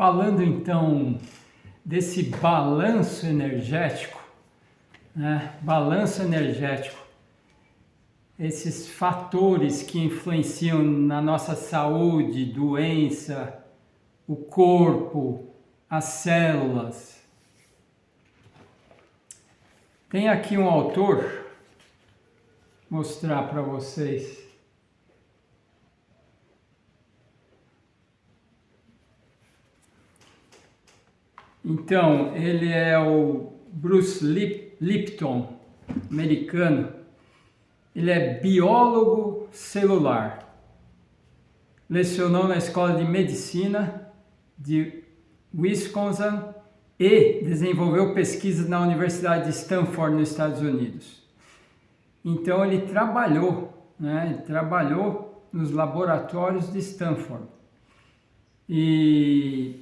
Falando então desse balanço energético, né? Balanço energético, esses fatores que influenciam na nossa saúde, doença, o corpo, as células. Tem aqui um autor, mostrar para vocês. Então, ele é o Bruce Lipton, americano. Ele é biólogo celular. Lecionou na Escola de Medicina de Wisconsin e desenvolveu pesquisas na Universidade de Stanford, nos Estados Unidos. Então, ele trabalhou, né? Ele trabalhou nos laboratórios de Stanford. E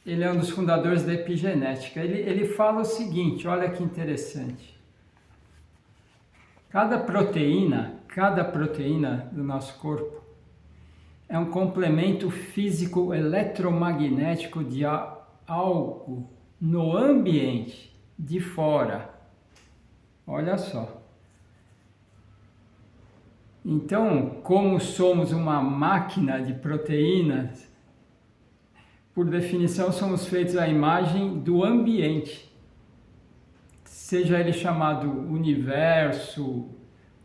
ele é um dos fundadores da epigenética. Ele fala o seguinte, olha que interessante. Cada proteína do nosso corpo é um complemento físico eletromagnético de algo no ambiente de fora. Olha só. Então, como somos uma máquina de proteínas, por definição, somos feitos à imagem do ambiente, seja ele chamado universo,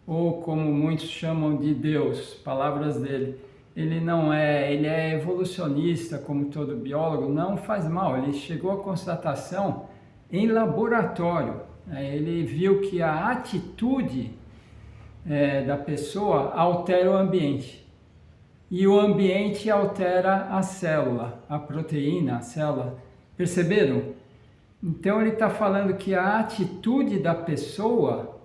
ou como muitos chamam de Deus, palavras dele. Ele é evolucionista, como todo biólogo, não faz mal, ele chegou à constatação em laboratório. Ele viu que a atitude da pessoa altera o ambiente. E o ambiente altera a célula, a proteína, a célula. Perceberam? Então ele está falando que a atitude da pessoa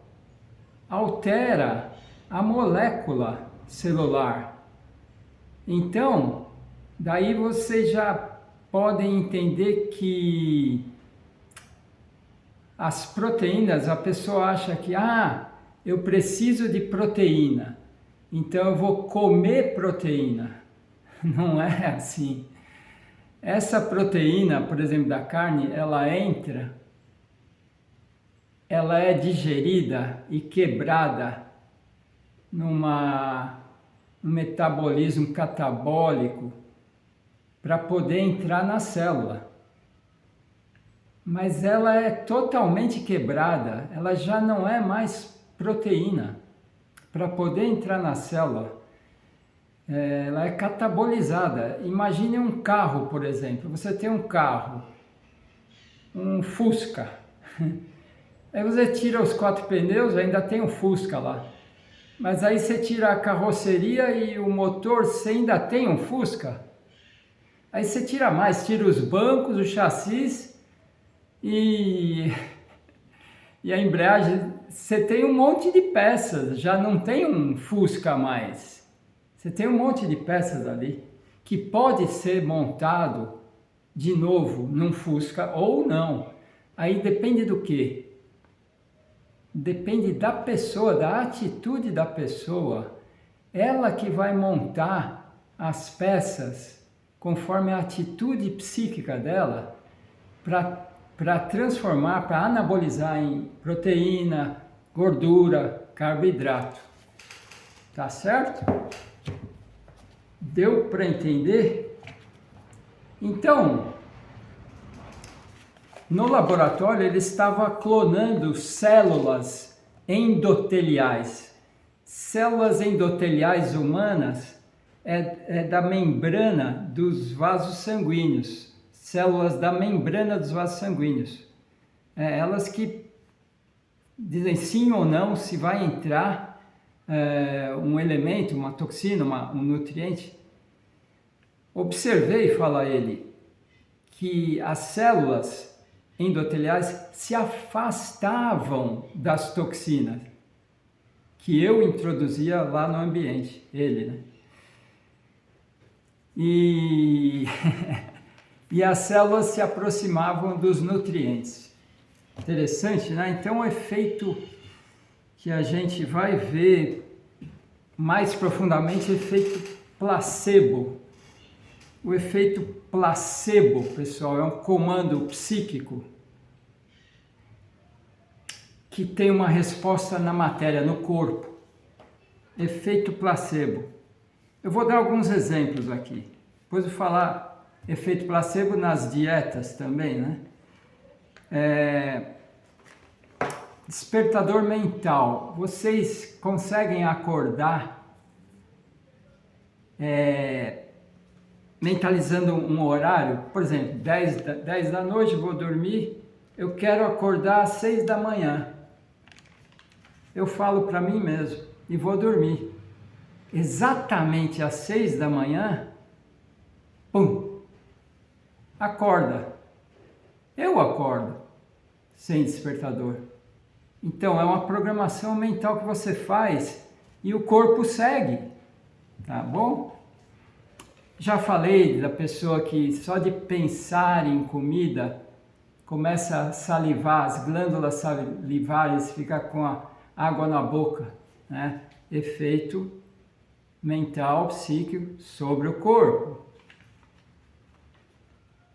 altera a molécula celular. Então, daí vocês já podem entender que as proteínas, a pessoa acha que, eu preciso de proteína. Então eu vou comer proteína. Não é assim. Essa proteína, por exemplo, da carne, ela é digerida e quebrada num metabolismo catabólico para poder entrar na célula. Mas ela é totalmente quebrada, ela já não é mais proteína. Para poder entrar na célula, ela é catabolizada. Imagine um carro, por exemplo. Você tem um carro, um Fusca. Aí você tira os 4 pneus, ainda tem um Fusca lá. Mas aí você tira a carroceria e o motor, você ainda tem um Fusca. Aí você tira mais, tira os bancos, o chassi e a embreagem. Você tem um monte de peças, já não tem um Fusca mais. Você tem um monte de peças ali que pode ser montado de novo num Fusca ou não. Aí depende do quê? Depende da pessoa, da atitude da pessoa. Ela que vai montar as peças conforme a atitude psíquica dela para transformar, para anabolizar em proteína, gordura, carboidrato. Tá certo? Deu para entender? Então, no laboratório ele estava clonando células endoteliais. Células endoteliais humanas é da membrana dos vasos sanguíneos. Células da membrana dos vasos sanguíneos. Elas que dizem sim ou não se vai entrar um elemento, uma toxina, um nutriente. Observei, fala ele, que as células endoteliais se afastavam das toxinas que eu introduzia lá no ambiente, ele, né? E as células se aproximavam dos nutrientes. Interessante, né? Então o efeito que a gente vai ver mais profundamente é o efeito placebo. O efeito placebo, pessoal, é um comando psíquico que tem uma resposta na matéria, no corpo. Efeito placebo. Eu vou dar alguns exemplos aqui. Depois eu vou falar efeito placebo nas dietas também, né? Despertador mental. Vocês conseguem acordar mentalizando um horário? Por exemplo, 10 da noite, vou dormir, eu quero acordar às 6 da manhã. Eu falo para mim mesmo e vou dormir. Exatamente às 6 da manhã, pum, acorda. Eu acordo sem despertador. Então é uma programação mental que você faz e o corpo segue, tá bom? Já falei da pessoa que só de pensar em comida começa a salivar, as glândulas salivares ficam com a água na boca, né? Efeito mental, psíquico sobre o corpo.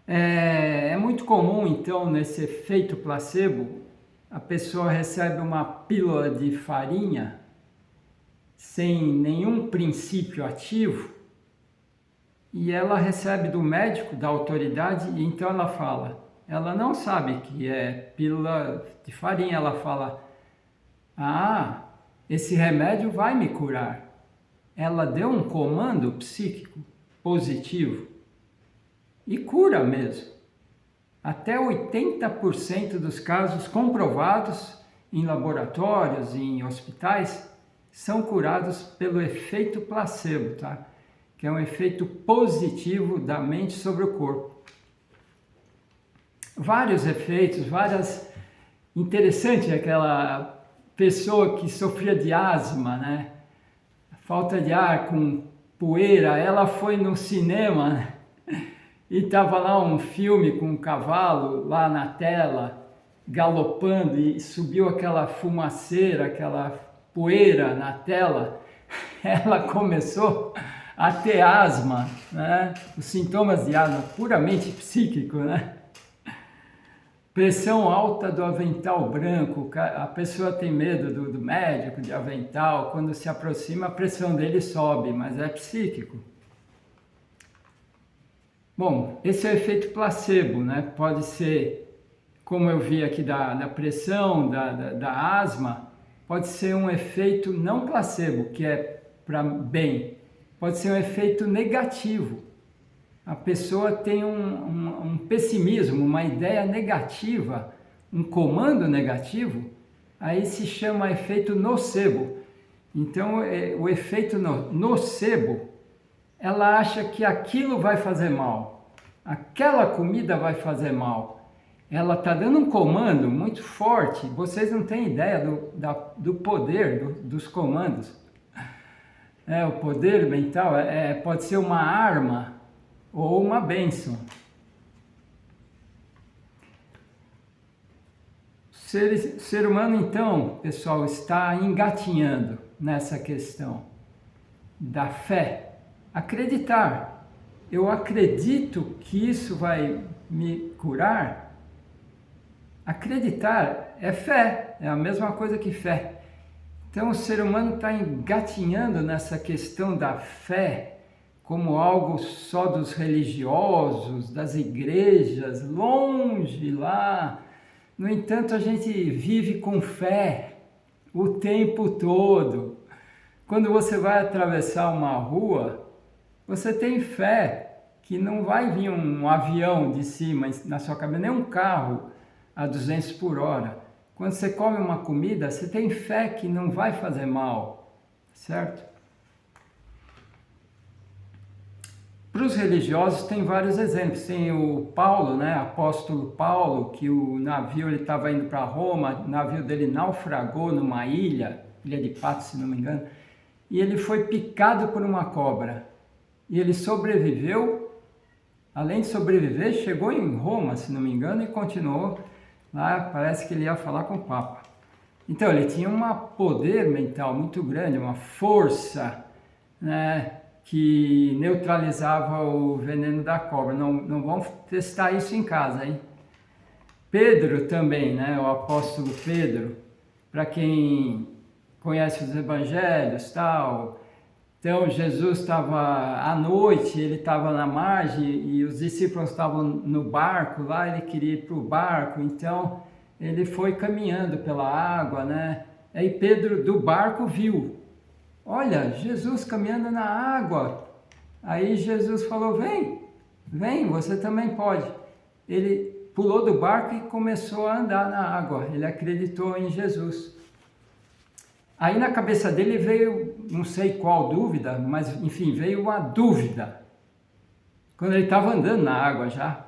É muito comum, então, nesse efeito placebo, a pessoa recebe uma pílula de farinha sem nenhum princípio ativo e ela recebe do médico, da autoridade, e então ela fala, ela não sabe que é pílula de farinha, ela fala, esse remédio vai me curar. Ela deu um comando psíquico positivo e cura mesmo. Até 80% dos casos comprovados em laboratórios, em hospitais, são curados pelo efeito placebo, tá? Que é um efeito positivo da mente sobre o corpo. Vários efeitos, Interessante aquela pessoa que sofria de asma, né? Falta de ar com poeira, ela foi no cinema, né? E estava lá um filme com um cavalo lá na tela, galopando, e subiu aquela fumaceira, aquela poeira na tela. Ela começou a ter asma, né? Os sintomas de asma puramente psíquico, né? Pressão alta do avental branco, a pessoa tem medo do médico, de avental, quando se aproxima a pressão dele sobe, mas é psíquico. Bom, esse é o efeito placebo, né? Pode ser, como eu vi aqui da pressão, da asma, pode ser um efeito não placebo, que é para bem, pode ser um efeito negativo. A pessoa tem um pessimismo, uma ideia negativa, um comando negativo, aí se chama efeito nocebo. Então, o efeito nocebo, ela acha que aquilo vai fazer mal, aquela comida vai fazer mal. Ela está dando um comando muito forte, vocês não têm ideia do poder dos comandos. O poder mental pode ser uma arma ou uma bênção. O ser humano, então, pessoal, está engatinhando nessa questão da fé. Acreditar. Eu acredito que isso vai me curar. Acreditar é fé, é a mesma coisa que fé. Então o ser humano está engatinhando nessa questão da fé como algo só dos religiosos, das igrejas, longe lá. No entanto, a gente vive com fé o tempo todo. Quando você vai atravessar uma rua, você tem fé que não vai vir um avião de cima na sua cabeça, nem um carro a 200 por hora. Quando você come uma comida, você tem fé que não vai fazer mal, certo? Para os religiosos tem vários exemplos. Tem o Paulo, né, apóstolo Paulo, que o navio ele estava indo para Roma, o navio dele naufragou numa ilha de Patos, se não me engano, e ele foi picado por uma cobra. E ele sobreviveu, além de sobreviver, chegou em Roma, se não me engano, e continuou lá, parece que ele ia falar com o Papa. Então ele tinha um poder mental muito grande, uma força, né? que neutralizava o veneno da cobra. Não vão testar isso em casa, hein? Pedro também, né? O apóstolo Pedro, para quem conhece os evangelhos, tal. Então Jesus estava à noite, ele estava na margem e os discípulos estavam no barco lá, ele queria ir para o barco, então ele foi caminhando pela água, né? Aí Pedro do barco viu, olha, Jesus caminhando na água. Aí Jesus falou, vem, você também pode. Ele pulou do barco e começou a andar na água, ele acreditou em Jesus. Aí na cabeça dele veio, não sei qual dúvida, mas enfim, veio uma dúvida. Quando ele estava andando na água já,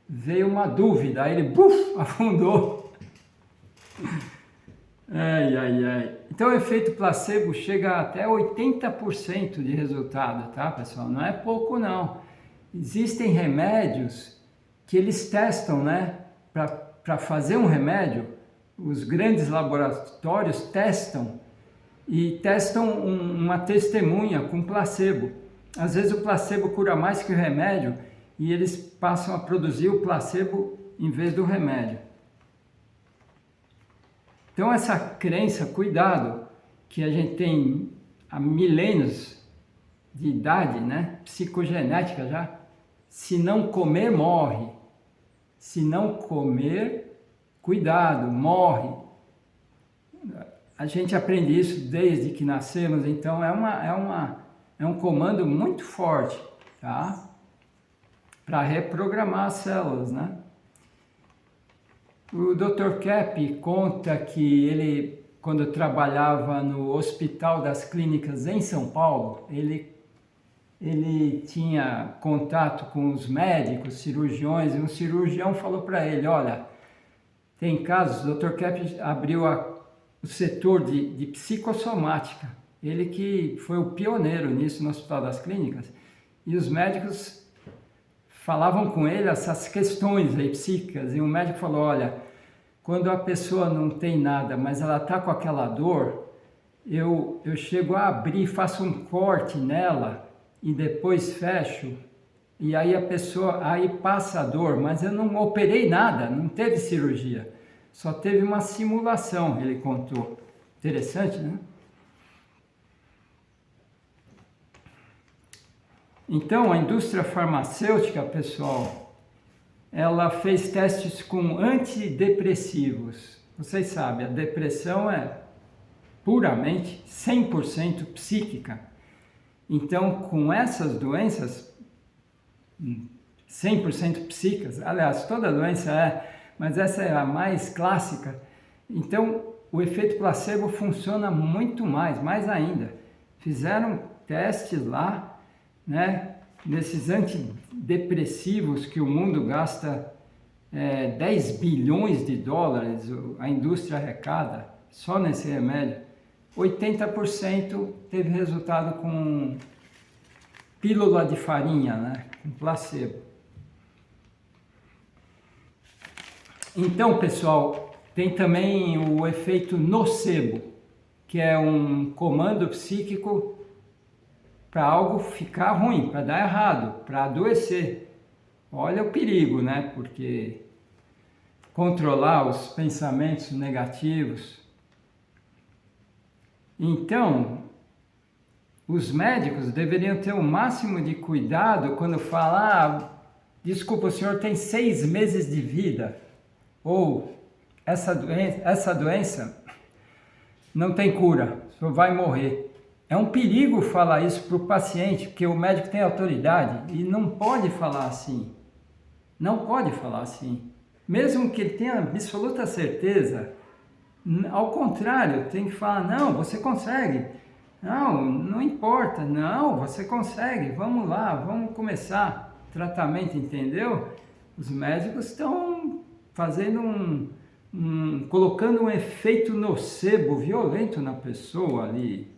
veio uma dúvida, aí ele afundou. Ai. Então o efeito placebo chega até 80% de resultado, tá, pessoal? Não é pouco não. Existem remédios que eles testam, né? Para fazer um remédio, os grandes laboratórios testam uma testemunha com placebo. Às vezes o placebo cura mais que o remédio e eles passam a produzir o placebo em vez do remédio. Então essa crença, cuidado, que a gente tem há milênios de idade, né? Psicogenética já. Se não comer, morre. Se não comer, cuidado, morre. A gente aprende isso desde que nascemos, então é um comando muito forte, tá? Para reprogramar as células, né? O Dr. Kepp conta que ele, quando trabalhava no Hospital das Clínicas em São Paulo, ele tinha contato com os médicos, cirurgiões, e um cirurgião falou para ele, olha, tem casos, o Dr. Kepp abriu o setor de psicossomática, ele que foi o pioneiro nisso no Hospital das Clínicas, e os médicos falavam com ele essas questões aí psíquicas, e o médico falou, olha, quando a pessoa não tem nada, mas ela está com aquela dor, eu chego a abrir, faço um corte nela, e depois fecho, e aí a pessoa, aí passa a dor, mas eu não operei nada, não teve cirurgia. Só teve uma simulação, ele contou. Interessante, né? Então, a indústria farmacêutica, pessoal, ela fez testes com antidepressivos. Vocês sabem, a depressão é puramente 100% psíquica. Então, com essas doenças 100% psíquicas, aliás, toda doença mas essa é a mais clássica. Então, o efeito placebo funciona muito mais ainda. Fizeram testes lá, né, nesses antidepressivos que o mundo gasta 10 bilhões de dólares, a indústria arrecada, só nesse remédio. 80% teve resultado com pílula de farinha, né, com placebo. Então, pessoal, tem também o efeito nocebo, que é um comando psíquico para algo ficar ruim, para dar errado, para adoecer. Olha o perigo, né? Porque controlar os pensamentos negativos. Então, os médicos deveriam ter o máximo de cuidado quando falar, desculpa, o senhor tem 6 meses de vida. Ou essa doença não tem cura, o senhor vai morrer. É um perigo falar isso para o paciente, porque o médico tem autoridade e não pode falar assim. Não pode falar assim. Mesmo que ele tenha absoluta certeza, ao contrário, tem que falar, não, você consegue. Não importa, não, você consegue, vamos lá, vamos começar tratamento, entendeu? Os médicos estão fazendo colocando um efeito nocebo, violento na pessoa ali.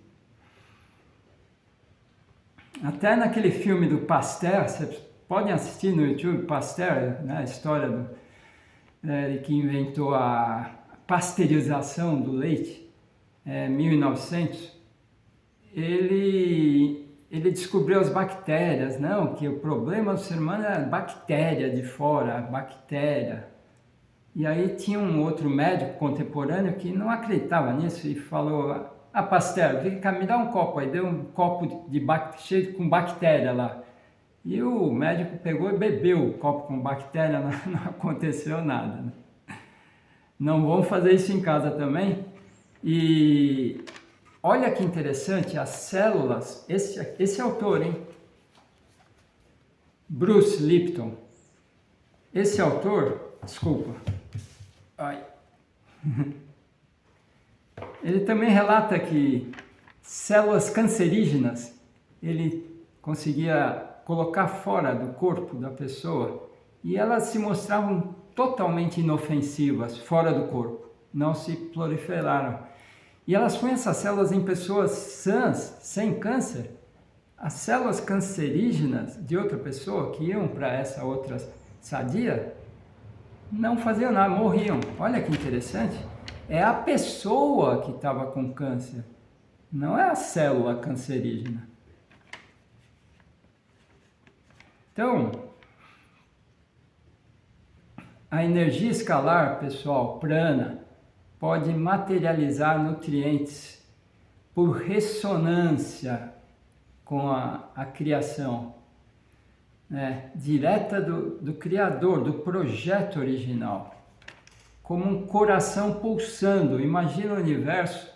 Até naquele filme do Pasteur, vocês podem assistir no YouTube, Pasteur, né, a história que inventou a pasteurização do leite, 1900. Ele ele descobriu as bactérias, não, que o problema do ser humano é a bactéria de fora, a bactéria. E aí tinha um outro médico contemporâneo que não acreditava nisso e falou, ah, Pasteur, vem cá, me dá um copo aí, deu um copo cheio com bactéria lá. E o médico pegou e bebeu o copo com bactéria, não aconteceu nada, né? Não vamos fazer isso em casa também. E olha que interessante, as células, esse autor, hein? Bruce Lipton. Esse autor, desculpa, ai. Ele também relata que células cancerígenas ele conseguia colocar fora do corpo da pessoa e elas se mostravam totalmente inofensivas fora do corpo, não se proliferaram. E elas põem essas células em pessoas sãs, sem câncer. As células cancerígenas de outra pessoa que iam para essa outra sadia não faziam nada, morriam. Olha que interessante. É a pessoa que estava com câncer, não é a célula cancerígena. Então, a energia escalar, pessoal, prana, pode materializar nutrientes por ressonância com a criação, né, direta do Criador, do projeto original. Como um coração pulsando. Imagina o universo,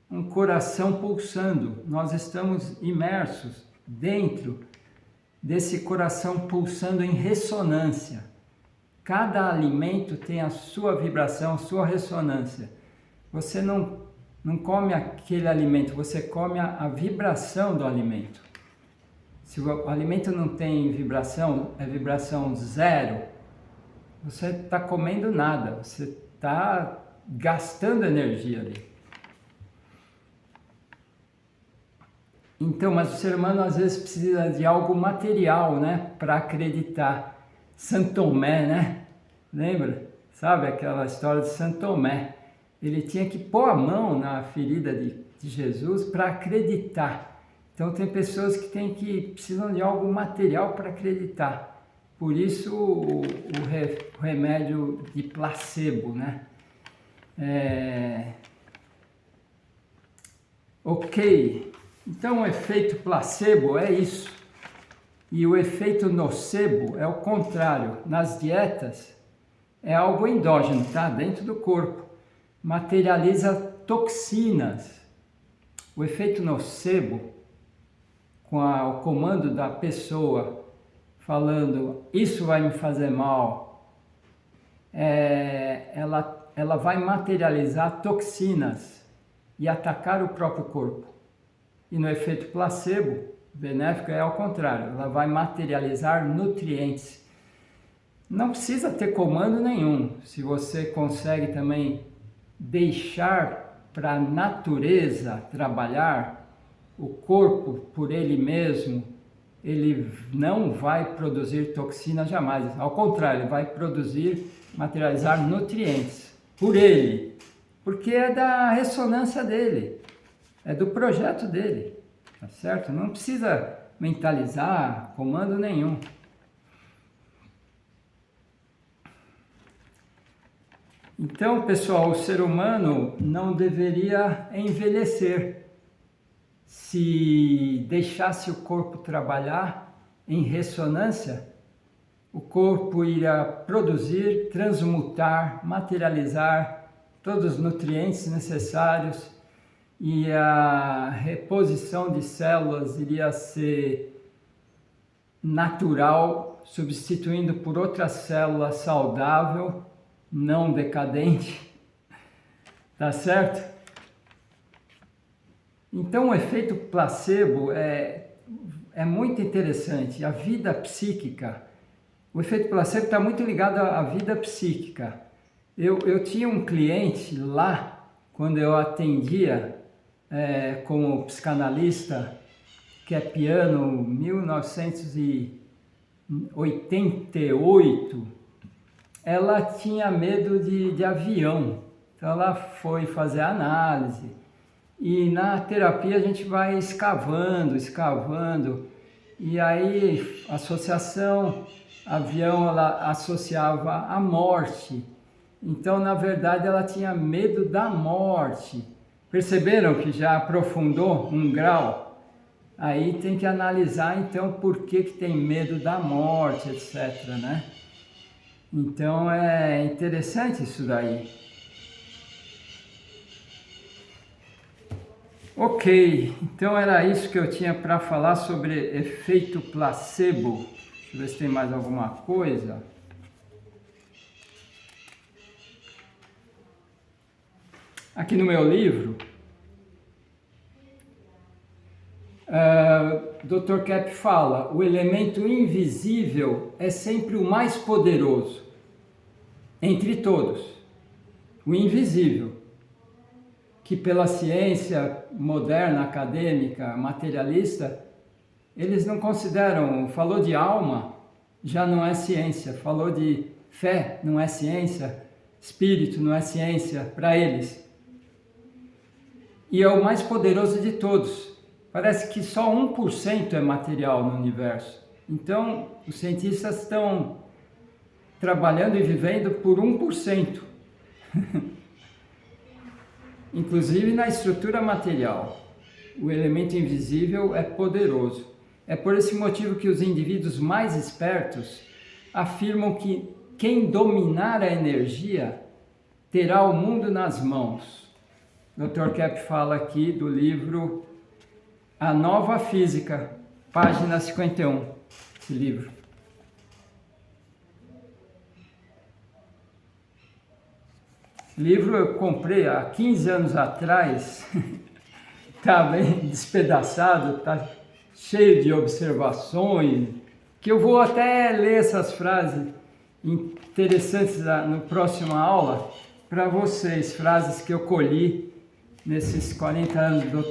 um coração pulsando. Nós estamos imersos dentro desse coração pulsando em ressonância. Cada alimento tem a sua vibração, a sua ressonância. Você não come aquele alimento, você come a vibração do alimento. Se o alimento não tem vibração, é vibração zero, você está comendo nada, você está gastando energia ali. Então, mas o ser humano às vezes precisa de algo material, né, para acreditar. Santo Tomé, né? Lembra? Sabe aquela história de Santo Tomé? Ele tinha que pôr a mão na ferida de Jesus para acreditar. Então tem pessoas que precisam de algo material para acreditar. Por isso o remédio de placebo, né? Ok, então o efeito placebo é isso. E o efeito nocebo é o contrário. Nas dietas é algo endógeno, tá? Dentro do corpo. Materializa toxinas. O efeito nocebo, com o comando da pessoa falando, isso vai me fazer mal, ela vai materializar toxinas e atacar o próprio corpo. E no efeito placebo, benéfico, é ao contrário, ela vai materializar nutrientes. Não precisa ter comando nenhum, se você consegue também deixar para a natureza trabalhar, o corpo por ele mesmo, ele não vai produzir toxina jamais, ao contrário, ele vai produzir, materializar nutrientes por ele, porque é da ressonância dele, é do projeto dele, tá certo? Não precisa mentalizar, comando nenhum. Então, pessoal, o ser humano não deveria envelhecer se deixasse o corpo trabalhar em ressonância. O corpo iria produzir, transmutar, materializar todos os nutrientes necessários e a reposição de células iria ser natural, substituindo por outra célula saudável, não decadente, tá certo? Então o efeito placebo é muito interessante. A vida psíquica, o efeito placebo está muito ligado à vida psíquica. Eu tinha um cliente lá, quando eu atendia como psicanalista, que é piano, 1988, ela tinha medo de avião, então ela foi fazer análise E na terapia a gente vai escavando, escavando, e aí a associação avião ela associava a morte. Então, na verdade, ela tinha medo da morte. Perceberam que já aprofundou um grau? Aí tem que analisar, então, por que tem medo da morte, etc, né? Então, é interessante isso daí. Ok, então era isso que eu tinha para falar sobre efeito placebo. Deixa eu ver se tem mais alguma coisa. Aqui no meu livro, Dr. Kepp fala, o elemento invisível é sempre o mais poderoso entre todos, o invisível, que pela ciência moderna, acadêmica, materialista, eles não consideram, falou de alma, já não é ciência, falou de fé, não é ciência, espírito, não é ciência, para eles. E é o mais poderoso de todos. Parece que só 1% é material no universo. Então, os cientistas estão trabalhando e vivendo por 1%. Inclusive na estrutura material. O elemento invisível é poderoso. É por esse motivo que os indivíduos mais espertos afirmam que quem dominar a energia terá o mundo nas mãos. Dr. Kepp fala aqui do livro A Nova Física, página 51, esse livro. Esse livro eu comprei há 15 anos atrás, está bem despedaçado, está cheio de observações, que eu vou até ler essas frases interessantes na próxima aula para vocês, frases que eu colhi nesses 40 anos do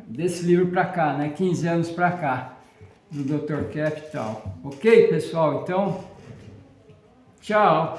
desse livro para cá, né? 15 anos para cá, do Dr. Kepp e tal. Ok, pessoal? Então, tchau!